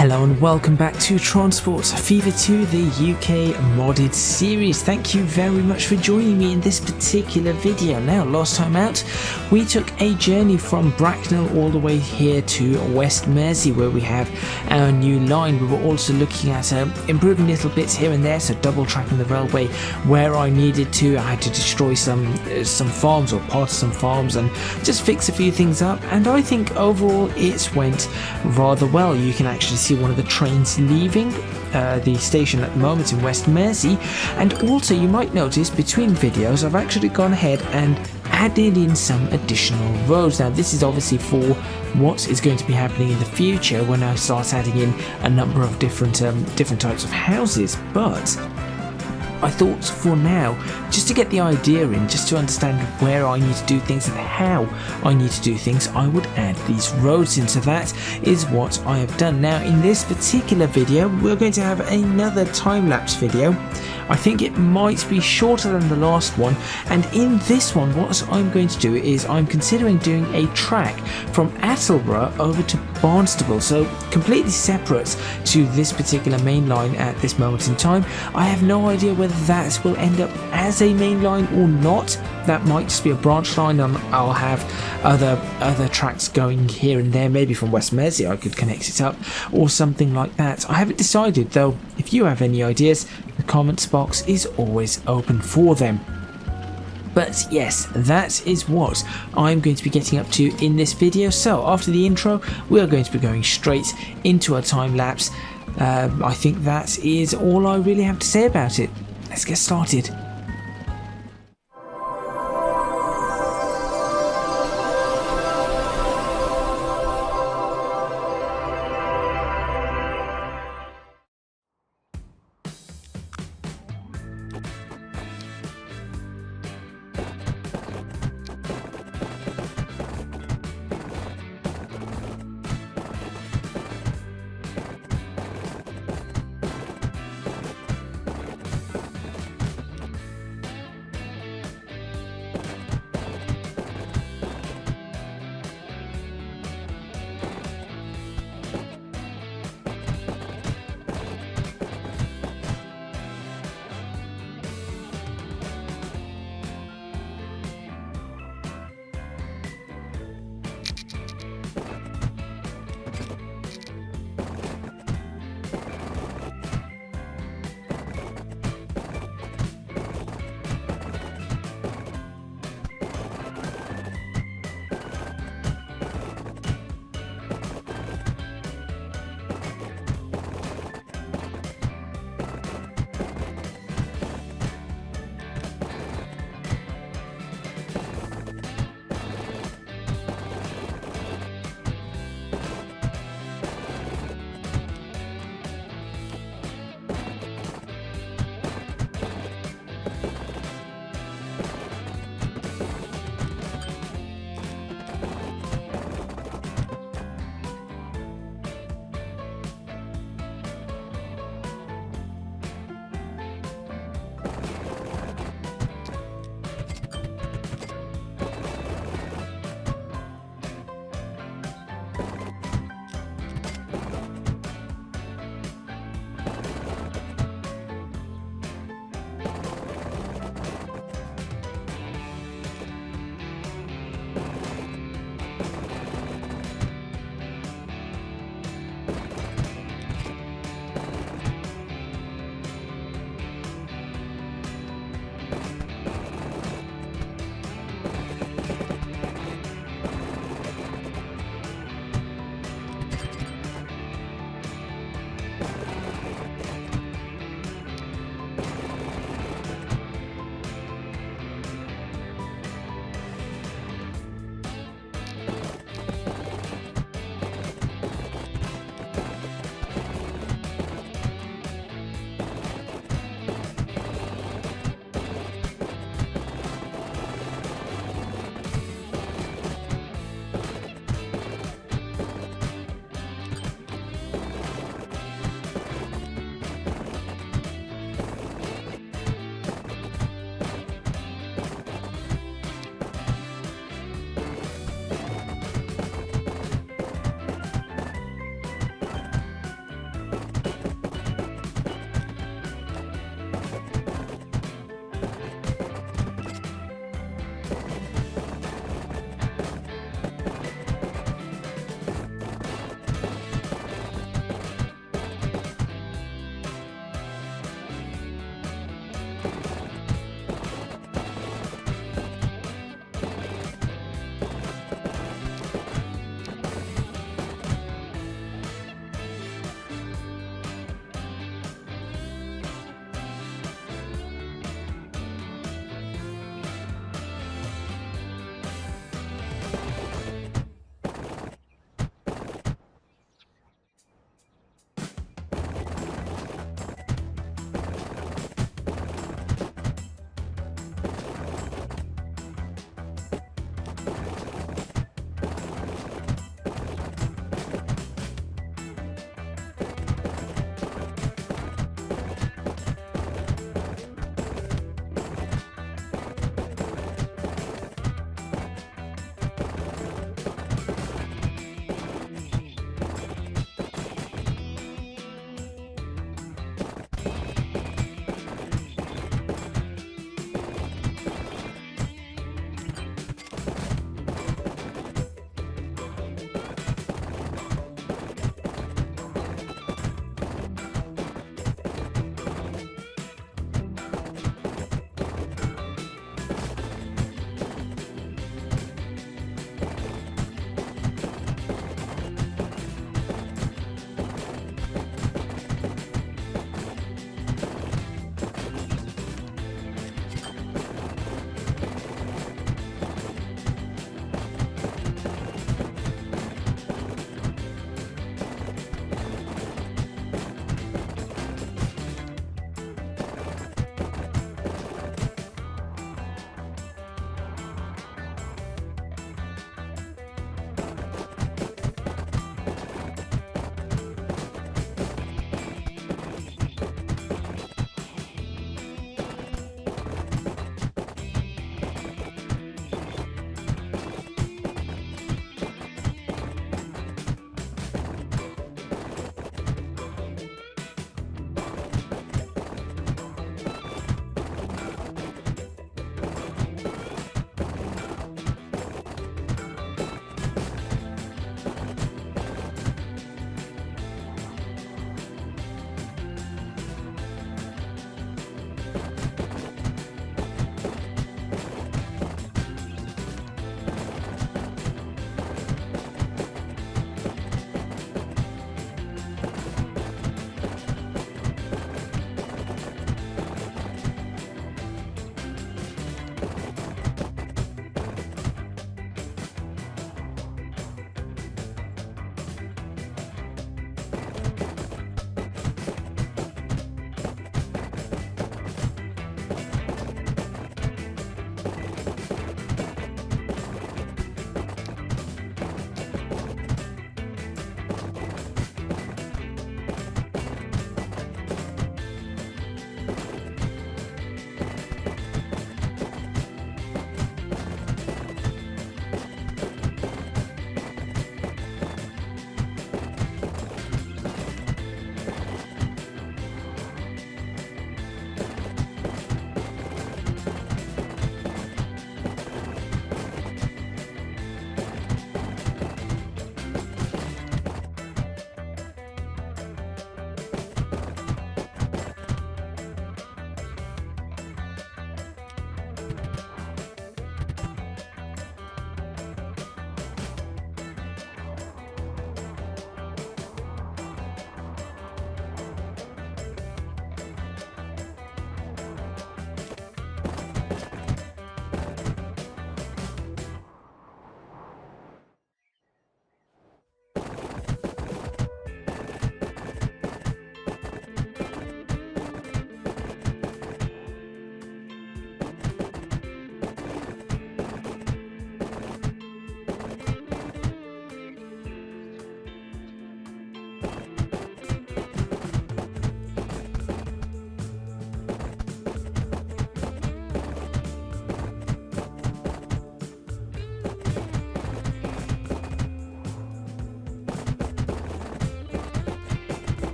Hello and welcome back to Transport Fever 2, the UK modded series. Thank you very much for joining me in this particular video. Now, last time out, we took a journey from Bracknell all the way here to West Mersey, where we have our new line. We were also looking at improving little bits here and there, so double tracking the railway where I needed to. I had to destroy some farms or parts of some farms and just fix a few things up, and I think overall it went rather well. You can actually see one of the trains leaving the station at the moment in West Mersey, and also you might notice between videos I've actually gone ahead and added in some additional roads. Now this is obviously for what is going to be happening in the future when I start adding in a number of different types of houses, but I thought for now, just to get the idea in, just to understand where I need to do things and how I need to do things, I would add these roads in. So that is what I have done. Now in this particular video, we're going to have another time-lapse video. I think it might be shorter than the last one, and in this one what I'm going to do is I'm considering doing a track from Attleborough over to Barnstaple, so completely separate to this particular main line at this moment in time. I have no idea whether that will end up as a main line or not. That might just be a branch line, and I'll have other tracks going here and there. Maybe from West Mersey I could connect it up or something like that. I haven't decided though. If you have any ideas, the comments box is always open for them. But yes, that is what I'm going to be getting up to in this video. So after the intro, we are going to be going straight into a time lapse. I think that is all I really have to say about it. Let's get started.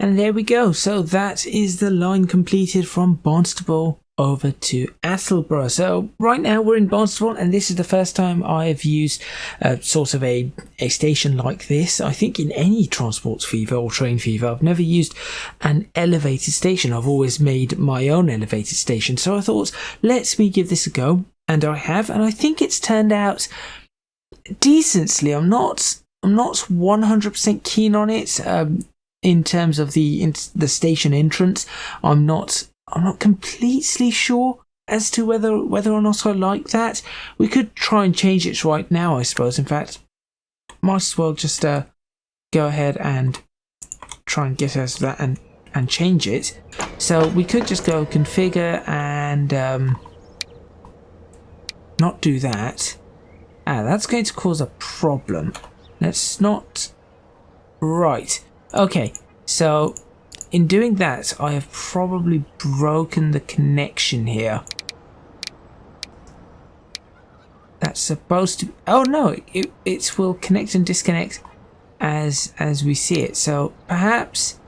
And there we go. So that is the line completed from Barnstaple over to Attleborough. So right now we're in Barnstaple, and this is the first time I've used sort of a station like this. I think in any transport fever or train fever, I've never used an elevated station. I've always made my own elevated station. So I thought, let me give this a go. And I have, and I think it's turned out decently. I'm not 100% keen on it. In terms of the station entrance, I'm not completely sure as to whether or not I like that. We could try and change it right now, I suppose. In fact, might as well just go ahead and try and get us that and change it. So we could just go configure and not do that. That's going to cause a problem. Let's not. Right. Okay, so in doing that, I have probably broken the connection here. That's supposed to... Oh no, it will connect and disconnect as we see it. So perhaps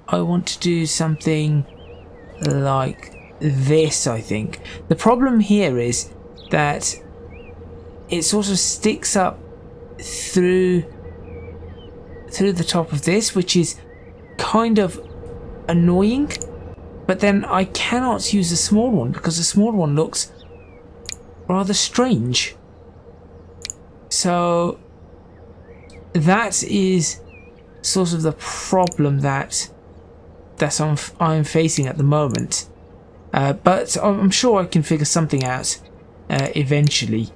I want to do something like this, I think. The problem here is that it sort of sticks up through the top of this, which is kind of annoying, but then I cannot use a small one because the small one looks rather strange. So that is sort of the problem that I'm facing at the moment, but I'm sure I can figure something out eventually.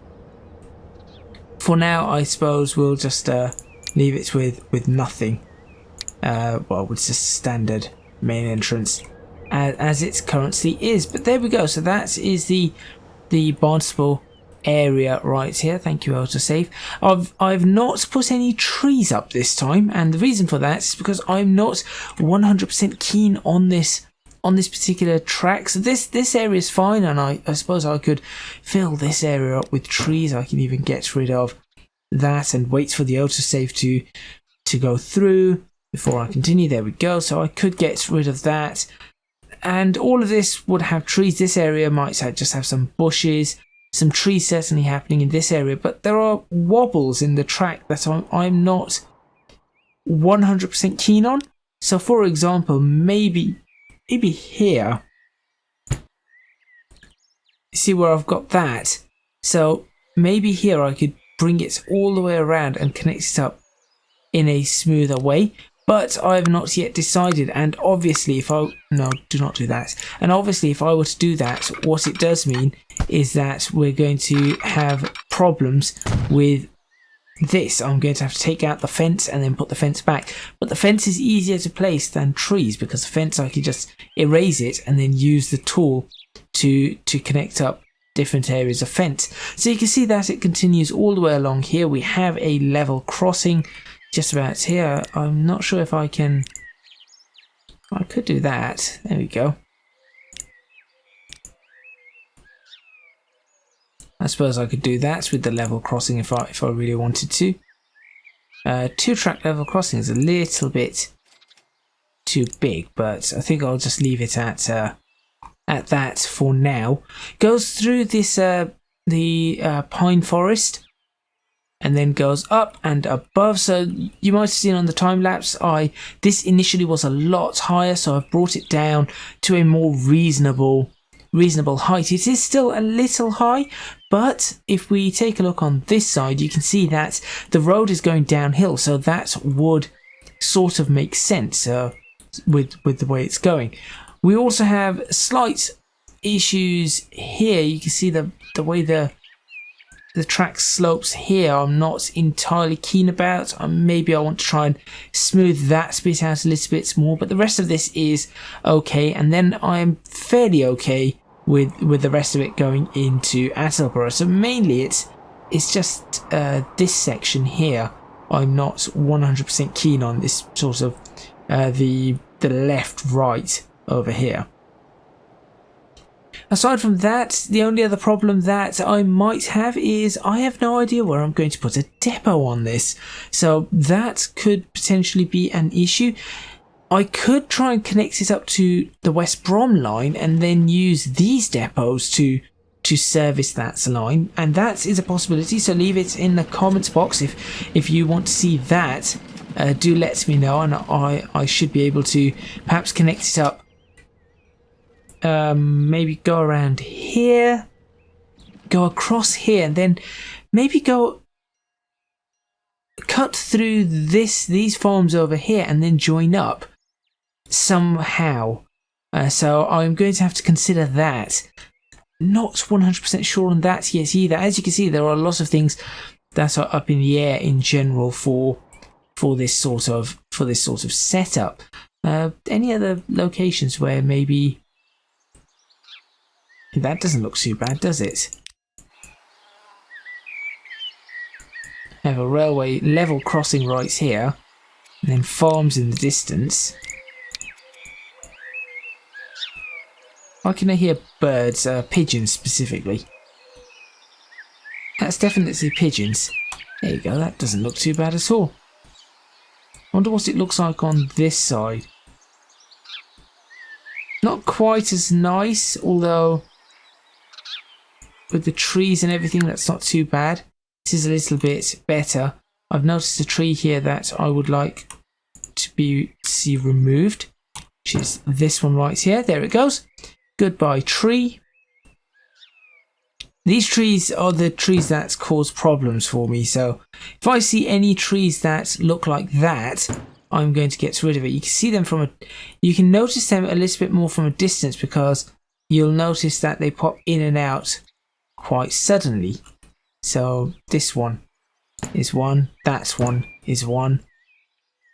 For now, I suppose we'll just leave it with nothing. Well, with just standard main entrance as it currently is. But there we go. So that is the Barnstaple area right here. Thank you, autosave. I've not put any trees up this time, and the reason for that is because I'm not 100% keen on this particular track. So this area is fine, and I suppose I could fill this area up with trees. I can even get rid of that and wait for the autosave to go through before I continue. There we go. So I could get rid of that, and all of this would have trees. This area might just have some bushes, some trees certainly happening in this area, but there are wobbles in the track that I'm not 100% keen on. So for example, maybe here, see where I've got that? So maybe here I could bring it all the way around and connect it up in a smoother way, but I've not yet decided. And obviously no, do not do that. And obviously if I were to do that, what it does mean is that we're going to have problems with this. I'm going to have to take out the fence and then put the fence back, but the fence is easier to place than trees, because the fence I can just erase it and then use the tool to connect up different areas of fence. So you can see that it continues all the way along here. We have a level crossing just about here. I'm not sure if I can. I could do that. There we go. I suppose I could do that with the level crossing if I really wanted to. 2-track level crossing is a little bit too big, but I think I'll just leave it at that for now. Goes through this the pine forest and then goes up and above. So you might have seen on the time lapse, this initially was a lot higher, so I've brought it down to a more reasonable height. It is still a little high, but if we take a look on this side, you can see that the road is going downhill, so that would sort of make sense with the way it's going. We also have slight issues here. You can see the way the track slopes here I'm not entirely keen about. Maybe I want to try and smooth that bit out a little bit more, but the rest of this is okay, and then I'm fairly okay with the rest of it going into Attleborough. So mainly it's just this section here I'm not 100% keen on, this sort of the left right over here. Aside from that, the only other problem that I might have is I have no idea where I'm going to put a depot on this, so that could potentially be an issue. I could try and connect it up to the West Brom line and then use these depots to service that line, and that is a possibility. So leave it in the comments box if you want to see that. Do let me know, and I should be able to perhaps connect it up. Maybe go around here, go across here, and then maybe go cut through these farms over here and then join up somehow. So I'm going to have to consider that. Not 100% sure on that yet either. As you can see, there are lots of things that are up in the air in general for this sort of setup. Any other locations where maybe that doesn't look too bad, does it? Have a railway level crossing right here, and then farms in the distance. Why can I hear birds? Pigeons specifically. That's definitely pigeons. There you go, that doesn't look too bad at all. Wonder what it looks like on this side. Not quite as nice, although with the trees and everything, that's not too bad. This is a little bit better. I've noticed a tree here that I would like to see removed, which is this one right here. There it goes. Goodbye tree. These trees are the trees that cause problems for me, so if I see any trees that look like that, I'm going to get rid of it. You can see them you can notice them a little bit more from a distance, because you'll notice that they pop in and out quite suddenly. So this one is one, that one is one,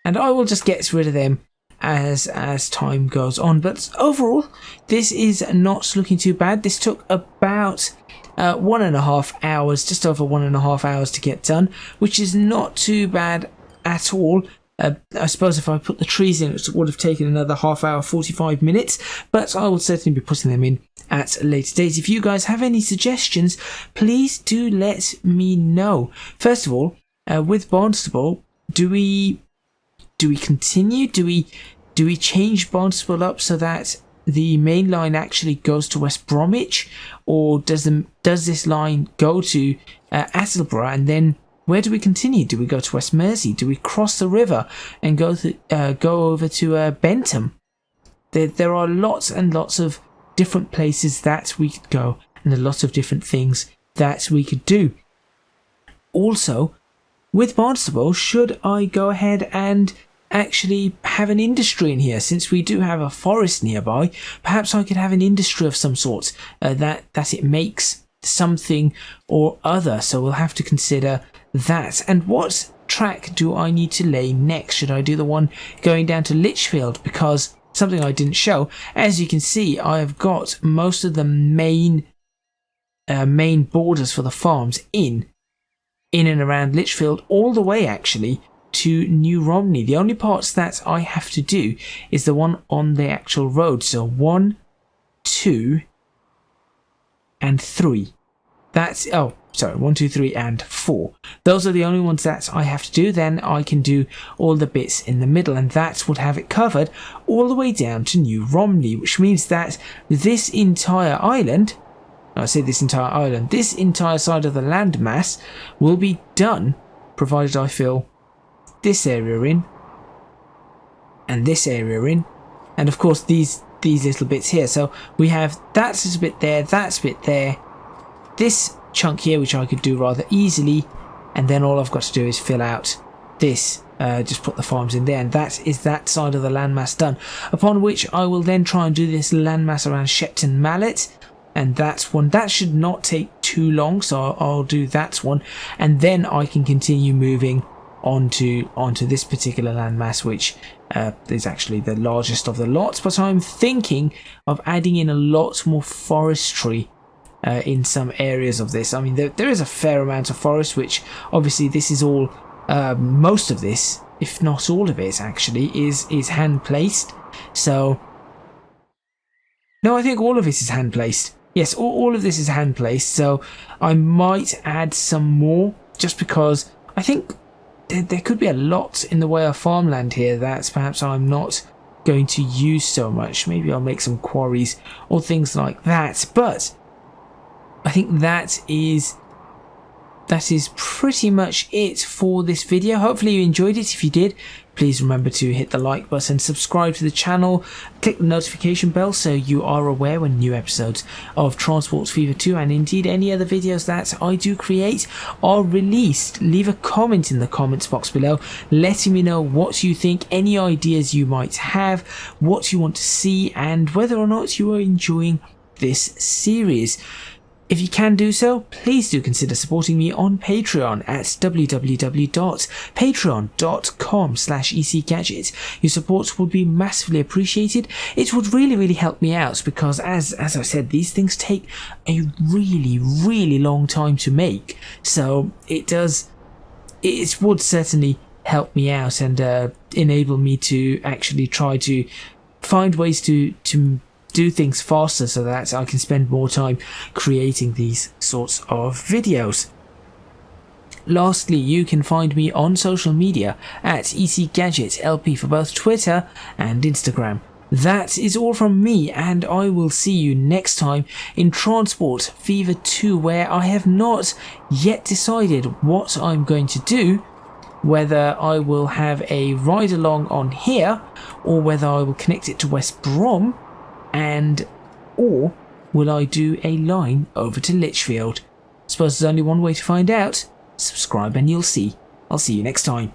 and I will just get rid of them as time goes on. But overall, this is not looking too bad. This took about 1.5 hours, just over 1.5 hours to get done, which is not too bad at all. I suppose if I put the trees in, it would have taken another half hour, 45 minutes, but I will certainly be putting them in at a later date. If you guys have any suggestions, please do let me know. First of all, with Barnstaple, do we continue? Do we change Barnstaple up so that the main line actually goes to West Bromwich, or does this line go to Attleborough, and then where do we continue? Do we go to West Mersey? Do we cross the river and go over to Bentham? There are lots and lots of different places that we could go, and a lot of different things that we could do. Also, with Barnstaple, should I go ahead and actually have an industry in here? Since we do have a forest nearby, perhaps I could have an industry of some sort that it makes something or other. So we'll have to consider that. And what track do I need to lay next? Should I do the one going down to Lichfield? Because something I didn't show, as you can see, I have got most of the main borders for the farms in and around Lichfield, all the way actually to New Romney. The only parts that I have to do is the one on the actual road. So 1, 2 and 3. That's 1, 2, 3 and 4. Those are the only ones that I have to do. Then I can do all the bits in the middle, and that would have it covered all the way down to New Romney, which means that this entire island, this entire side of the landmass will be done, provided I fill this area in and this area in, and of course these little bits here. So we have that's a bit there, that's a bit there, this chunk here which I could do rather easily, and then all I've got to do is fill out this, just put the farms in there, and that is that side of the landmass done. Upon which I will then try and do this landmass around Shepton Mallet, and that's one that should not take too long, so I'll do that one, and then I can continue moving onto this particular landmass, which is actually the largest of the lots. But I'm thinking of adding in a lot more forestry in some areas of this. I mean, there is a fair amount of forest, which obviously this is all, most of this, if not all of it actually, is hand placed. So no, I think all of it is hand placed. Yes, all of this is hand placed. So I might add some more, just because I think there could be a lot in the way of farmland here that perhaps I'm not going to use so much. Maybe I'll make some quarries or things like that, but I think that is pretty much it for this video. Hopefully you enjoyed it. If you did, please remember to hit the like button, subscribe to the channel, click the notification bell so you are aware when new episodes of Transport Fever 2 and indeed any other videos that I do create are released. Leave a comment in the comments box below letting me know what you think, any ideas you might have, what you want to see, and whether or not you are enjoying this series. If you can do so, please do consider supporting me on Patreon at www.patreon.com/ECGadget. Your support would be massively appreciated. It would really help me out because as I said, these things take a really long time to make. So it would certainly help me out and enable me to actually try to find ways to do things faster so that I can spend more time creating these sorts of videos. Lastly, you can find me on social media at ECGadgetLP for both Twitter and Instagram. That is all from me, and I will see you next time in Transport Fever 2, where I have not yet decided what I'm going to do, whether I will have a ride along on here or whether I will connect it to West Brom, or will I do a line over to Lichfield? Suppose there's only one way to find out. Subscribe and you'll see. I'll see you next time.